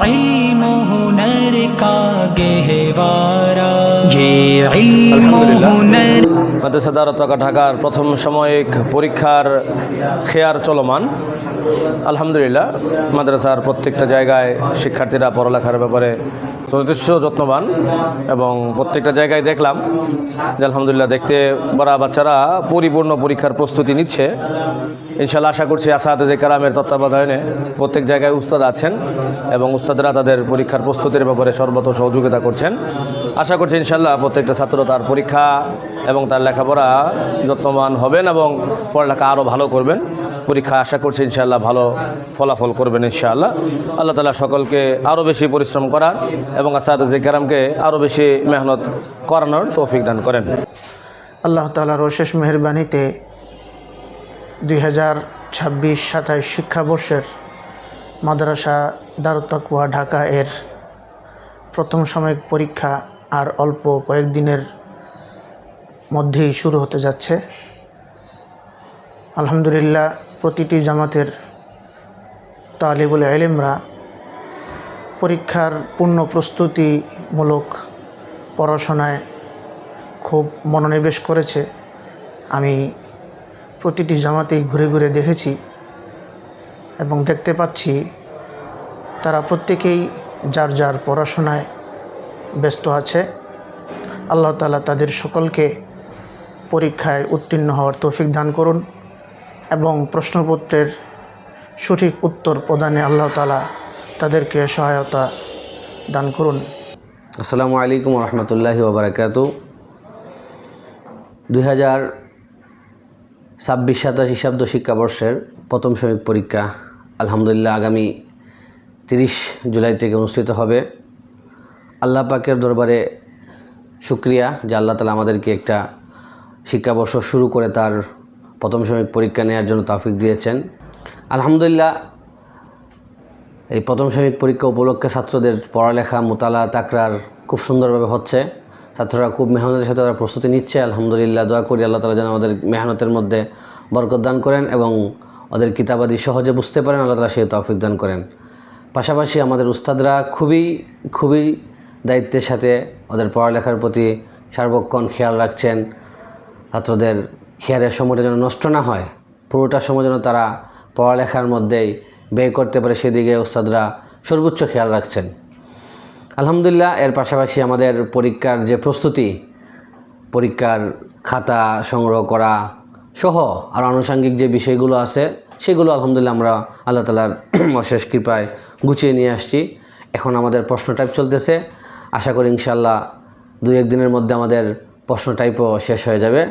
इल्म हुनर का गहवारा ये इल्म हुनर। মাদ্রাসা দারুত তাকা ঢাকার প্রথম সাময়িক পরীক্ষার খেয়ার চলমান। আলহামদুলিল্লাহ, মাদ্রাসার প্রত্যেকটা জায়গায় শিক্ষার্থীরা পড়ালেখার ব্যাপারে যথেষ্ট যত্নবান এবং প্রত্যেকটা জায়গায় দেখলাম যে আলহামদুলিল্লাহ দেখতে বড় বাচ্চারা পরিপূর্ণ পরীক্ষার প্রস্তুতি নিচ্ছে। ইনশাআল্লাহ আশা করছি আসাতে কারামের তত্ত্বাবধানে প্রত্যেক জায়গায় উস্তাদ আছেন এবং উস্তাদরা তাদের পরীক্ষার প্রস্তুতির ব্যাপারে সর্বত সহযোগিতা করছেন। আশা করছি ইনশাআল্লাহ প্রত্যেকটা ছাত্র তার পরীক্ষা এবং তার লেখাপড়া যত্নবান হবেন এবং পড়ালেখা আরও ভালো করবেন। পরীক্ষা আশা করছি ইনশাআল্লাহ ভালো ফলাফল করবেন ইনশাআল্লাহ। আল্লাহ তাআলা সকলকে আরও বেশি পরিশ্রম করার এবং আসাতে কেরামকে আরও বেশি মেহনত করানোর তৌফিক দান করেন। আল্লাহ তাআলার অশেষ মেহেরবানিতে 2026-27 শিক্ষাবর্ষের মাদ্রাসা দারুত তাকওয়া ঢাকা এর প্রথম সাময়িক পরীক্ষা আর অল্প কয়েকদিনের মধ্যেই শুরু হতে যাচ্ছে। আলহামদুলিল্লাহ, প্রতিটি জামাতের তালিবুল ইলমরা পরীক্ষার পূর্ণ প্রস্তুতিমূলক পড়াশোনায় খুব মনোনিবেশ করেছে। আমি প্রতিটি জামাতেই ঘুরে ঘুরে দেখেছি এবং দেখতে পাচ্ছি তারা প্রত্যেকেই যার যার পড়াশোনায় ব্যস্ত আছে। আল্লাহ তাআলা তাদের সকলকে পরীক্ষায় উত্তীর্ণ হওয়ার তৌফিক দান করুন এবং প্রশ্নপত্রের সঠিক উত্তর প্রদানে আল্লাহ তাআলা তাদেরকে সহায়তা দান করুন। আসসালামু আলাইকুম রহমতুল্লাহি ওয়া বারাকাতুহু। 2026-27 খ্রিস্টাব্দ শিক্ষাবর্ষের প্রথম সাময়িক পরীক্ষা আলহামদুলিল্লাহ আগামী 30 জুলাই থেকে অনুষ্ঠিত হবে। আল্লাহ পাকের দরবারে শুকরিয়া যে আল্লাহ তাআলা আমাদেরকে একটা শিক্ষাবর্ষ শুরু করে তার প্রথম সাময়িক পরীক্ষা নেওয়ার জন্য তৌফিক দিয়েছেন। আলহামদুলিল্লাহ, এই প্রথম সাময়িক পরীক্ষা উপলক্ষে ছাত্রদের পড়ালেখা মোতালা তাকরার খুব সুন্দরভাবে হচ্ছে। ছাত্ররা খুব মেহনতের সাথে তারা প্রস্তুতি নিচ্ছে। আলহামদুলিল্লাহ, দোয়া করি আল্লাহ তাআলা যেন আমাদের মেহনতের মধ্যে বরকত দান করেন এবং ওদের কিতাবাদি সহজে বুঝতে পারেন, আল্লাহ তাআলা সেই তৌফিক দান করেন। পাশাপাশি আমাদের উস্তাদরা খুবই দায়িত্বের সাথে ওদের পড়ালেখার প্রতি সার্বক্ষণ খেয়াল রাখছেন। ছাত্রদের খেয়ালের সময়টা যেন নষ্ট না হয়, পুরোটা সময় যেন তারা পড়ালেখার মধ্যেই ব্যয় করতে পারে, সেদিকে উস্তাদরা সর্বোচ্চ খেয়াল রাখছেন। আলহামদুলিল্লাহ, এর পাশাপাশি আমাদের পরীক্ষার যে প্রস্তুতি, পরীক্ষার খাতা সংগ্রহ করা সহ আর আনুষঙ্গিক যে বিষয়গুলো আছে সেগুলো আলহামদুলিল্লাহ আমরা আল্লাহ তাআলার অশেষ কৃপায় গুছিয়ে নিয়ে আসছি। এখন আমাদের প্রশ্ন টাইপ চলতেছে। আশা করি ইনশাআল্লাহ 2-1 দিনের মধ্যে আমাদের প্রশ্ন টাইপও শেষ হয়ে যাবে।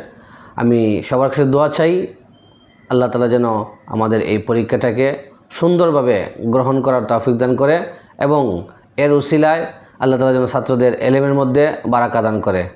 আমি সবার কাছে দোয়া চাই আল্লাহ তাআলা যেন আমাদের এই পরীক্ষাটাকে সুন্দরভাবে গ্রহণ করার তৌফিক দান করে এবং এর উসিলায় আল্লাহ তাআলা যেন ছাত্রদের ইলমের মধ্যে বারাকা দান করে।